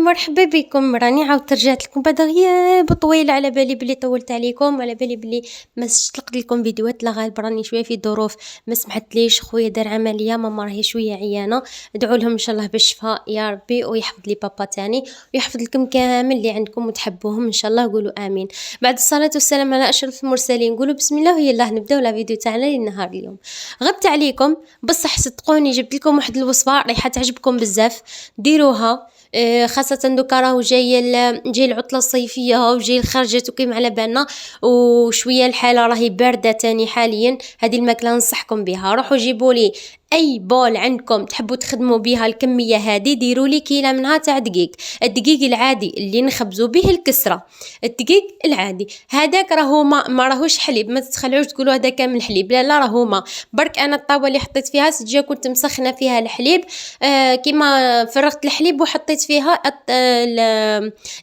مرحبا بكم. راني عاودت رجعت لكم بعد غياب طويل، على بالي بلي طولت عليكم، على بالي بلي ما طلقت لكم فيديوهات. لا غالب راني شويه في ظروف ما سمحتليش. خويا دار عمليه، ماما راهي شويه عيانه، ادعوا لهم ان شاء الله بالشفاء يا ربي، ويحفظ لي بابا تاني ويحفظ لكم كامل اللي عندكم وتحبوهم ان شاء الله. قولوا امين. بعد الصلاه والسلام على اشرف المرسلين، قولوا بسم الله ويلا نبداو لا فيديو تاعنا للنهار اليوم. غبت عليكم بصح صدقوني جبت لكم واحد الوصفه رايحه تعجبكم بزاف، ديروها. خاصة دوكا راهو جاي العطلة الصيفية وجاي الخرجات وكيما على بالنا، وشوية الحالة راهي باردة تاني حاليا. هذه الماكلة ننصحكم بها، روحوا جيبوا لي اي بول عندكم تحبوا تخدموا بها الكمية هذه، ديروا لي كيلة منها تاع دقيق. الدقيق العادي اللي نخبزوا به الكسرة، الدقيق العادي هذاك راهو ما راهوش حليب، ما تتخلعوش تقولوا هذا كامل حليب، لا راهو ما برك. انا الطاوة اللي حطيت فيها سجا كنت مسخنة فيها الحليب، كيما فرغت الحليب وحطيت فيها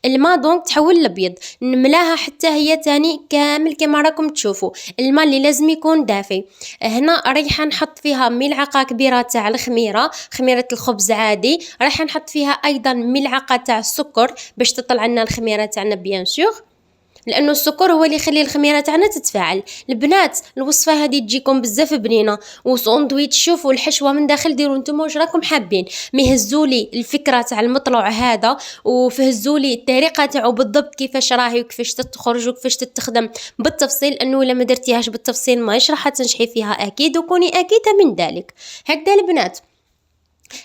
الماء دونك تحول الابيض، نملاها حتى هي تاني كامل كما راكم تشوفوا. الماء اللي لازم يكون دافي. هنا رايحه نحط فيها ملعقه كبيره تاع الخميره، خميره الخبز عادي. رايحه نحط فيها ايضا ملعقه تاع السكر باش تطلع لنا الخميره تاعنا بيان سور، لانه السكر هو اللي يخلي الخميره تاعنا تتفاعل. البنات الوصفه هذه تجيكم بزاف بنينه، وساندويتش شوفوا الحشوه من داخل ديروا نتوما واش راكم حابين. مهزولي الفكره تاع المطلوع هذا، وفهزولي الطريقه تاعو بالضبط كيفاش راهي وكيفاش تخرج وكيفاش تتخدم بالتفصيل، انه الا ما درتيهاش بالتفصيل ماهيش راح تنجحي فيها اكيد، وكوني اكيده من ذلك. هكذا البنات،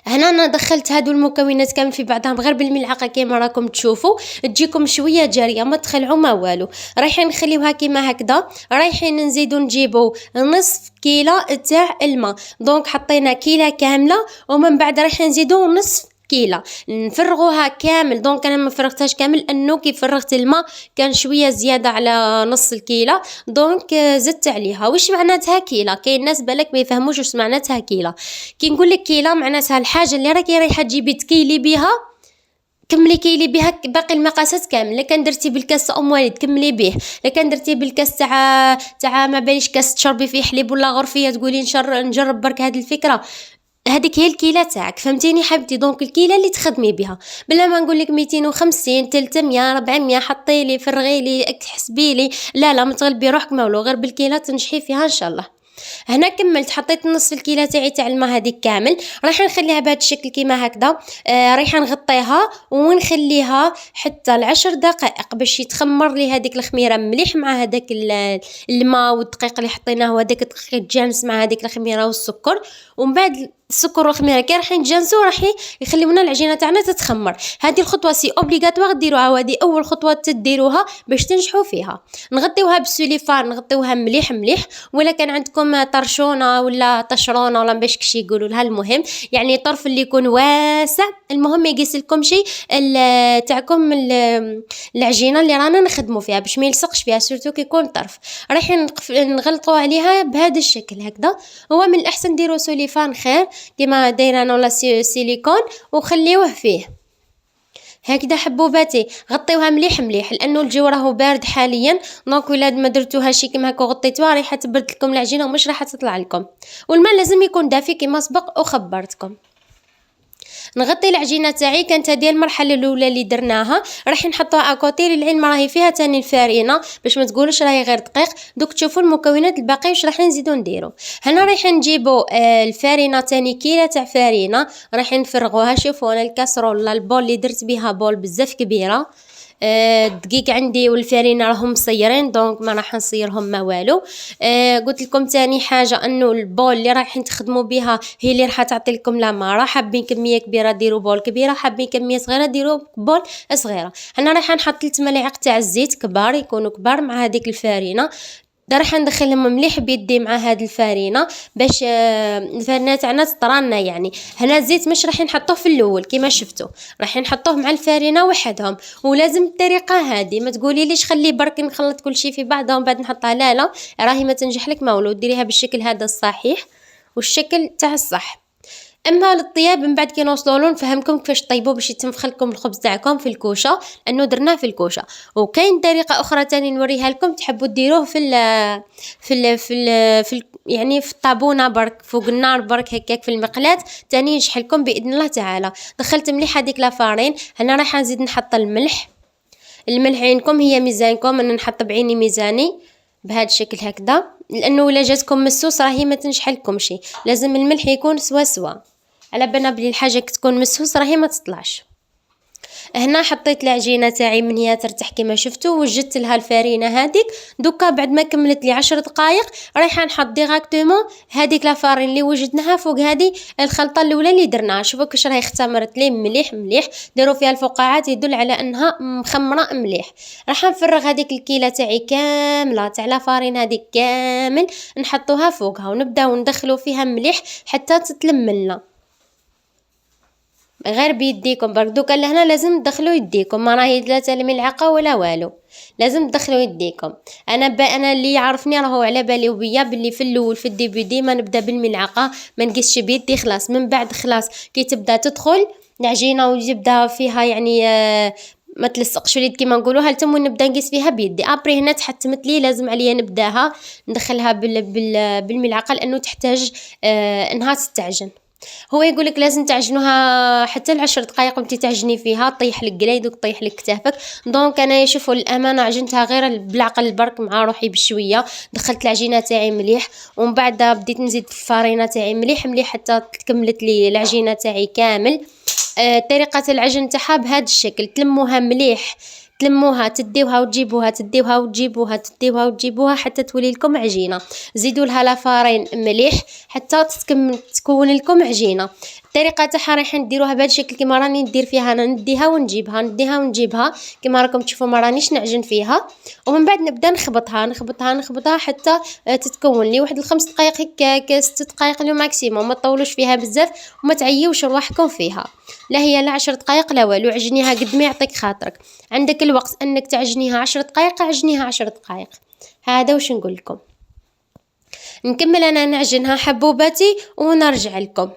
هنا انا دخلت هادو المكونات كامل في بعضهم غير بالملعقه كيما راكم تشوفوا، تجيكم شويه جاريه ما تخلعوا ما والو. رايحين نخليوها كيما هكذا. رايحين نزيدو نجيبو نصف كيلة تاع الماء، دونك حطينا كيلة كامله، ومن بعد رايحين نزيدو نصف كيلة نفرغوها كامل. دونك انا ما فرغتهاش كامل لانه كي فرغت الماء كان شويه زياده على نص الكيلة، دونك زدت عليها. واش معناتها كيلة؟ كاين ناس بالك ما يفهموش واش معناتها كيلة. كي نقول لك كيلة معناتها الحاجه اللي راكي رايحه تجيبي تكيلي بها، كملي كيلي بها باقي المقاسات كامل. كان درتي بالكاس ام والد كملي به، كان درتي بالكاس تاع ما باليش كاس تشربي فيه حليب ولا غرفيه تقولي نجرب برك هذه الفكره، هذيك هي الكيله تاعك. فهمتيني حبيبتي؟ دونك الكيله اللي تخدمي بها، بلا ما نقول لك 250 300 400 حطي لي فرغي لي حسبي لي، لا ما تغلبي روحك ما والو، غير بالكيله تنجحي فيها ان شاء الله. هنا كملت، حطيت نص الكيلة تاعي تاع الماء هذيك كامل. رايحه نخليها بهذا الشكل كيما هكذا. رايحه نغطيها ونخليها حتى 10 دقائق باش يتخمر لي هذيك الخميره مليح مع هذاك الماء والدقيق اللي حطيناه، وهذاك الدقيق يتجانس مع هذيك الخميره والسكر. ومن بعد السكر والخميره كي راح يتجانسوا راح يخليونا العجينه تاعنا تتخمر. هذه الخطوه سي اوبليغاتوار ديروها، وهذه اول خطوه تديروها باش تنجحوا فيها. نغطيوها بالسوليفان، نغطيوها مليح مليح، ولا كان عندكم طرشونه ولا طشرونه ولا باش كشي يقولوا لها، المهم يعني طرف اللي يكون واسع، المهم ما يقيس لكم شيء تاعكم العجينه اللي رانا نخدموا فيها باش ما يلصقش فيها، سورتو كي يكون طرف. رايحين نغلطوا عليها بهذا الشكل هكذا. هو من الاحسن ديروا سوليفان خير كيما دايره انا ولا سيليكون، وخليوه فيه هكذا حبوباتي. غطيوها مليح مليح لانه الجو راهو بارد حاليا، دونك ولا ما درتوها شي كيما هكا غطيتوها رايحه تبرد لكم العجينه ومش راح تطلع لكم. والماء لازم يكون دافي كيما سبق وخبرتكم. نغطي العجينه تاعي، كانت هذه المرحله الاولى اللي درناها. راح نحطوها اكوتي للعلم راهي فيها تاني الفارينه باش ما تقولوش راهي غير دقيق. دوك تشوفوا المكونات الباقي واش راح نزيدو نديرو. هنا رايحين نجيبو الفارينه تاني كيله تاع فارينه، راح نفرغوها. شوفوا انا الكاسرول البول اللي درت بها بول بزاف كبيره. الدقيق عندي والفارينه راهم مصيرين، دونك ما راح نصيرهم ما والو. قلت لكم تاني حاجه انه البول اللي رايحين تخدموا بها هي اللي راح تعطي لكم لا مره. حابين كميه كبيره ديروا بول كبيره، حابين كميه صغيره ديروا بول صغيره. انا رايحه نحط 3 ملاعق تاع الزيت كبار، يكونوا كبار مع هذيك الفارينه. راح ندخلهم مليح بيدي مع هاد الفارينه باش الفارينه تاعنا تطرانا. يعني هنا الزيت مش راح نحطوه في الاول كيما شفتوا، راح نحطوه مع الفارينه وحدهم. ولازم الطريقه هذه، ما تقولي ليش خلي برك نخلط كل شيء في بعضه ومن بعد نحطها، لا راهي ما تنجح لك ما ولو. ديريها بالشكل هذا الصحيح والشكل تاع الصح. اما للطياب من بعد كي نوصلوا نفهمكم كيفاش طيبوا باش يتنفخ لكم الخبز تاعكم في الكوشه، لانه درناه في الكوشه. وكاين طريقه اخرى تاني نوريها لكم، تحبوا ديروه يعني في الطابونه برك فوق النار برك هكاك في المقلاة تاني ينجح لكم باذن الله تعالى. دخلت مليح هذيك لافارين. هنا راح نزيد نحط الملح عينكم، هي ميزانكم، انا نحط بعيني ميزاني بهذا الشكل هكذا، لانه ولا جاتكم مسوس راهي ما تنجح لكم شيء، لازم الملح يكون سوا على بالنا بلي الحاجه تكون مسوس راهي ما تطلعش. هنا حطيت العجينه تاعي من هي ترتاح كما شفتوا، وجدت لها الفرينه هذيك. دوكا بعد ما كملت لي 10 دقائق رايحه نحط ديراكتومون هذيك لافارين اللي وجدناها فوق هذه الخلطه الاولى اللي درناها. شوفوا كيفاش راهي اختمرت لي مليح. ديروا فيها الفقاعات يدل على انها مخمره مليح. راح نفرغ هذيك الكيله تاعي كامله تاع لافارين هذيك كامل نحطوها فوقها ونبداو ندخلوا فيها مليح حتى تتلم لنا غير بيديكم برك. دوكا لهنا لازم تدخلوا يديكم، ما راهي 3 الملعقه ولا والو، لازم تدخلوا يديكم. انا اللي يعرفني راهو على بالي وبيا باللي في الاول في الديبي ديما نبدا بالملعقه ما نقصش بيدي خلاص. من بعد خلاص كي تبدا تدخل العجينه ويبدا فيها يعني ما تلصقش في اليد كيما نقولوها لتم، نبدا نقيس فيها بيدي. ابري هنا تحتمت لي لازم عليا نبداها ندخلها بالملعقه لانه تحتاج انها تستعجن. هو يقولك لازم تعجنوها حتى 10 دقائق وانت تعجني فيها طيح لك قلايدك طيح لك كتافك. دونك انا يشوفوا الامانه عجنتها غير بالعقل برك مع روحي بشويه. دخلت العجينه تاعي مليح ومن بعد بديت نزيد الفارينه تاعي مليح حتى كملت لي العجينه تاعي كامل. طريقه العجن تاعها بهذا الشكل، تلموها مليح، تلموها تديوها وتجيبوها تديوها وتجيبوها تديوها وتجيبوها حتى تولي لكم عجينه. زيدوا لها لافارين مليح حتى تكون لكم عجينه. الطريقه تاعها راح نديروها بهذا الشكل كما راني ندير فيها انا، نديها ونجيبها كما راكم تشوفوا، ما رانيش نعجن فيها. ومن بعد نبدا نخبطها حتى تتكون لي واحد 5 دقائق هكاك 6 دقائق لو ماكسيموم، ما تطولوش فيها بزاف وما تعيوش رواحكم فيها. لا هي لا 10 دقائق لا والو، عجنيها قد ما يعطيك خاطرك. عندك الوقت انك تعجنيها 10 دقائق عجنيها 10 دقائق. هذا واش نقول لكم. نكمل انا نعجنها حبوباتي ونرجع لكم.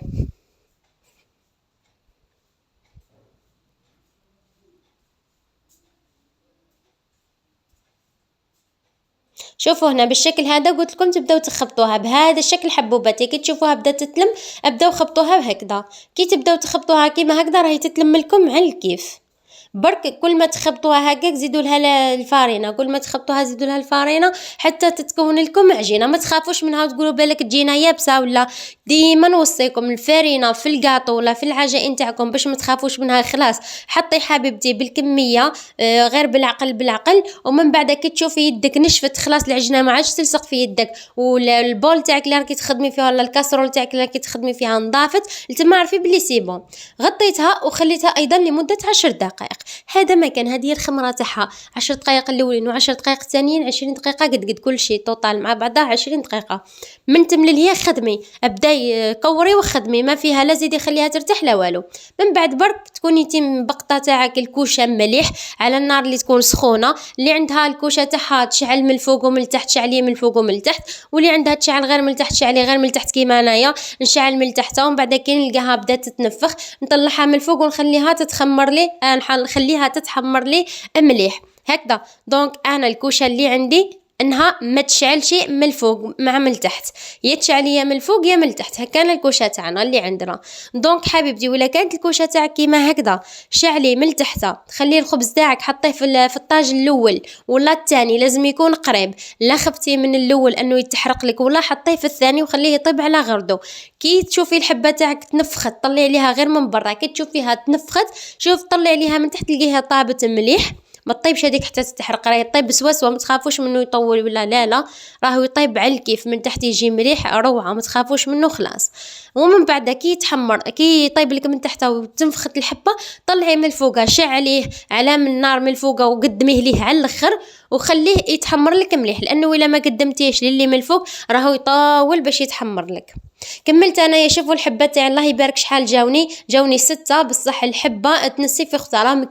شوفوا هنا بالشكل هذا قلت لكم تبداو تخبطوها بهذا الشكل حبوباتي. كي تشوفوها بدات تتلم ابداو خبطوها بهكذا. كي تبداو تخبطوها كيما هكذا راهي تتلم لكم على الكيف برك. كل ما تخبطوها هكاك زيدوا لها الفارينه، كل ما تخبطوها زيدوا لها الفارينه حتى تتكون لكم عجينه. ما تخافوش منها وتقولوا بالك تجينا يابسه ولا. ديما نوصيكم الفارينه في الكاطو ولا في العجائن تاعكم باش ما تخافوش منها. خلاص حطي حبيبتي بالكميه غير بالعقل. ومن بعد كي تشوفي يدك نشفت خلاص العجينه ما عادش تلصق في يدك، والبول تاعك اللي راكي تخدمي فيها ولا الكاسرول تاعك اللي راكي تخدمي فيها نضافت، لتما عرفي بلي سي بون. غطيتها وخليتها ايضا لمده 10 دقائق. هذا ما كان، هذه الخمره تاعها 10 دقائق الاولين و10 دقائق الثانيين 20 دقيقه قد كل شيء توتال مع بعضها 20 دقيقه. من تملي هي خدمي ابداي كوري وخدمي، ما فيها لا زيدي خليها ترتاح لا والو. من بعد برك تكوني مبقطه تاعك الكوشه مليح على النار اللي تكون سخونه. اللي عندها الكوشه تاعها تشعل من الفوق ومن التحت شعليه من الفوق ومن التحت، واللي عندها تشعل غير من التحت شعليه غير من التحت كيما انايا نشعل من التحت. ومن بعد كي نلقاها بدات تتنفخ نطلعها من الفوق ونخليها تتخمر لي، نخليها تتحمر لي مليح هكذا. دونك انا الكوشه اللي عندي انها ما تشعلش من الفوق مع من التحت، يا تشعليه من الفوق يا من التحت. هكا الكوشه تاعنا اللي عندنا. دونك حبيبتي ولا كانت الكوشه تاعك كيما هكذا شعلي من تحت، خلي الخبز تاعك حطيه في الطاج الاول ولا الثاني، لازم يكون قريب. لا خفتي من الاول انه يتحرق لك ولا حطيه في الثاني وخليه يطيب على غردو. كي تشوفي الحبه تاعك تنفخت طلعي عليها غير من برا. كي تشوفيها تنفخت شوف طلعي عليها من تحت تلقيها طابت مليح. ما تطيبش هذيك حتى تتحرق، راه يطيب بسواسوا. ما تخافوش منه يطول ولا لا راهو يطيب على الكيف من تحت يجي مليح روعه، ما تخافوش منه خلاص. ومن بعد كي يتحمر كي يطيب لك من تحت وتنفخت الحبه طلعي من الفوق شعليه على من النار من الفوق وقدميه ليه على الاخر وخليه يتحمر لك مليح، لانه الا ما قدمتيش للي من الفوق راهو يطول باش يتحمر لك. كملت انايا. شوفوا الحبه تاعي الله يبارك شحال جاوني 6 بصح الحبه تنسي في اختها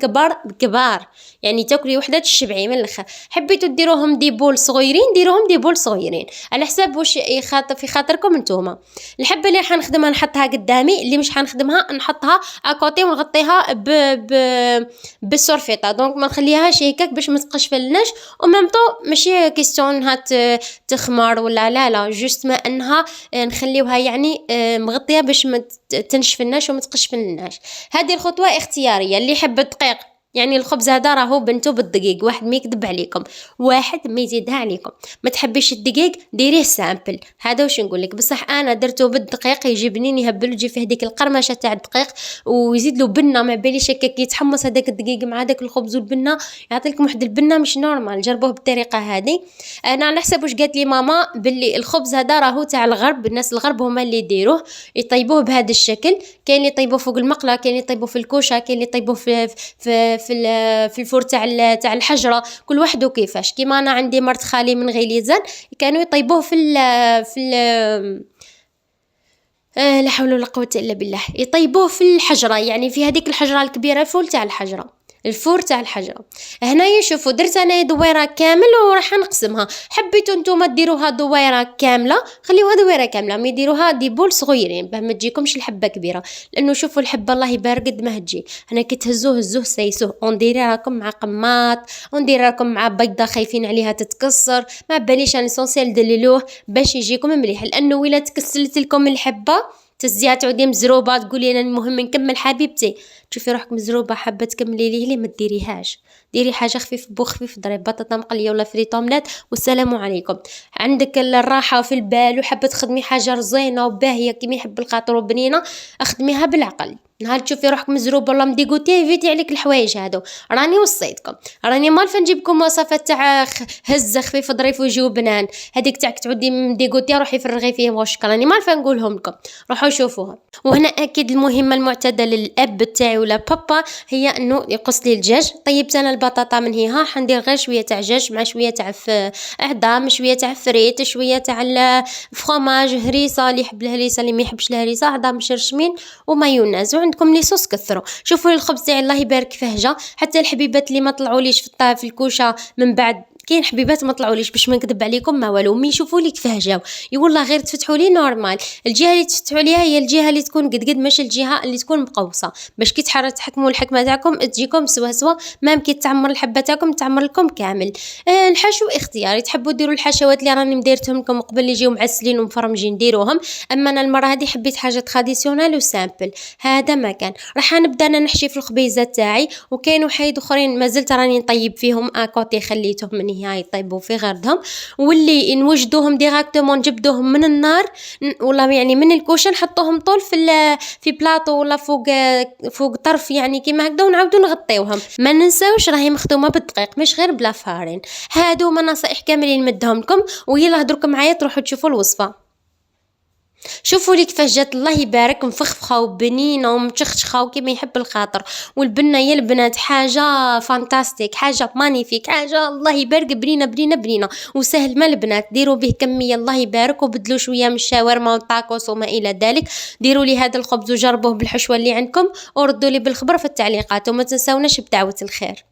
كبار يعني تاكلي وحده تشبعي من الاخر. حبيتوا ديروهم دي بول صغيرين ديروهم دي بول صغيرين على حساب واش يخاطر في خاطركم نتوما. الحبه اللي حنخدمها نحطها قدامي، اللي مش حنخدمها نحطها اكوتي ونغطيها بالسورفيطه، دونك ما نخليهاش هكاك باش ما تقشفلناش. وميمطو ماشي كيستيون انها تخمر ولا لا جوست ما انها نخليوها يعني مغطيه باش ما تنشفناش وما تقشفلناش. هذه الخطوه اختياريه. اللي يحب الدقيق يعني الخبز هذا راهو بنتو بالدقيق، واحد ما يكذب عليكم، واحد ما يزيدها عليكم. ما تحبيش الدقيق ديريه سامبل، هذا واش نقول لك. بصح انا درتو بالدقيق يجي بنين يهبل، يجي فيه هذيك القرمشه تاع الدقيق ويزيد له بنه. ما باليش هكاك يتحمص هذاك الدقيق مع هذاك الخبز والبنه، يعطي لكم واحد البنه مش نورمال. جربوه بالطريقه هذه. انا على حسب واش قالت لي ماما باللي الخبز هذا راهو تاع الغرب، الناس الغرب هما اللي يديروه، يطيبوه بهذا الشكل. كاين اللي يطيبوه فوق المقله، كاين اللي يطيبوه في الكوشه، كاين اللي يطيبوه في الفور تاع الحجره، كل واحد وكيفاش. كيما انا عندي مرت خالي من غيليزان كانوا يطيبوه لا حول ولا قوه الا بالله، يطيبوه في الحجره، يعني في هذيك الحجره الكبيره، الفور تاع الحجره. هنايا شوفوا درت انا دويره كامل وراح نقسمها. حبيتوا نتوما ديروها دويره كامله خليوها دويره كامله، ما يديروها دي بول صغيرين باه ما تجيكمش الحبه كبيره. لانه شوفوا الحبه الله يبارك قد ما تجي هنا كي هزوه سيسوه، ونديرها راكم مع قماط، ونديرها راكم مع بيضه خايفين عليها تتكسر. ما باليش انا سونسيال دللوه باش يجيكم مليح. لانه ولا تكسلت لكم الحبه تزيها تعودي مزروبه تقولي انا المهم نكمل حبيبتي، تشوفي روحك مزروبه حابه تكملي ليه ما ديريهاش. ديري حاجه خفيف بوخفيف، ضربي بطاطا مقليه ولا فريت اومليت والسلام عليكم. عندك الراحه في البال وحابه تخدمي حاجه رزينه وباهيه كيما يحب الخاطر وبنينه، اخدميها بالعقل. نهار تشوفي روحك مزروبه والله مديغوتي فيتي عليك الحوايج هادو. راني وصيتكم، راني مالفه نجيبكم وصفات تاع هز خفيف ظريف ويجيو بنان. هذيك تاعك تعودي مديغوتي روحي فرغي فيه واش راني مالفه نقولهم لكم، روحوا شوفوها. وهنا اكيد المهمه المعتاده للاب تاعي ولا بابا هي انه يقص لي الدجاج. طيبت انا البطاطا من هي، حندير غير شويه تاع دجاج مع شويه تاع اعظام، شويه تاع فريت، شويه تاع الفرomاج، هريسه اللي يحب الهريسه، اللي ما يحبش الهريسه اعظام مشرشمين، ومايونيز. وعندكم لي صوص كثروا. شوفوا الخبز تاعي الله يبارك فيه جا. حتى الحبيبات اللي ما طلعوليش في الكوشه من بعد، كاين حبيبات ما طلعوليش باش ما نكذب عليكم ما والو، مي يشوفوا لي كيفاه جاو والله غير تفتحوا لي نورمال. الجهه اللي تفتحوا ليها هي الجهه اللي تكون قد ماشي الجهه اللي تكون مقوسه، باش كي تحكموا الحكمه تاعكم تجيكم سوا مام كي تعمر الحبه تاعكم تعمر لكم كامل. الحشو اختياري، تحبوا ديروا الحشوات اللي راني مديرتهم لكم قبل اللي يجيو معسلين ومفرمجين ديروهم. اما انا المره هذه حبيت حاجه تراديسيونال وسامبل. هذا ما كان راح نبدا انا نحشي في الخبيزه تاعي. وكاين وحيد اخرين مازلت راني نطيب فيهم اكوتي، خليتهم من هي يطيبوا في غردهم، واللي نوجدوهم ديراكتومون نجبدوهم من النار ولا يعني من الكوشه نحطوهم طول في بلاطو ولا فوق طرف يعني كيما هكذا، ونعاودو نغطيوهم. ما ننساوش راهي مخدومه بالدقيق مش غير بلا فارين. هادو هما نصائح كاملين نمدهم لكم، ويلا هدركم معايا تروحوا تشوفوا الوصفه. شوفوا لي كيفاش جات الله يبارك، مفخفخه وبنينه ومتشخشخه وكيما يحب الخاطر. والبنه يا البنات حاجه فانتاستيك، حاجه مانيفيك، حاجه الله يبارك بنينه وسهل. ما البنات ديروا به كميه الله يبارك، وبدلوا شويه من الشاورما والطاكوس وما الى ذلك. ديروا لي هذا الخبز وجربوه بالحشوه اللي عندكم، وردوا لي بالخبر في التعليقات، وما تنساوناش بدعوه الخير.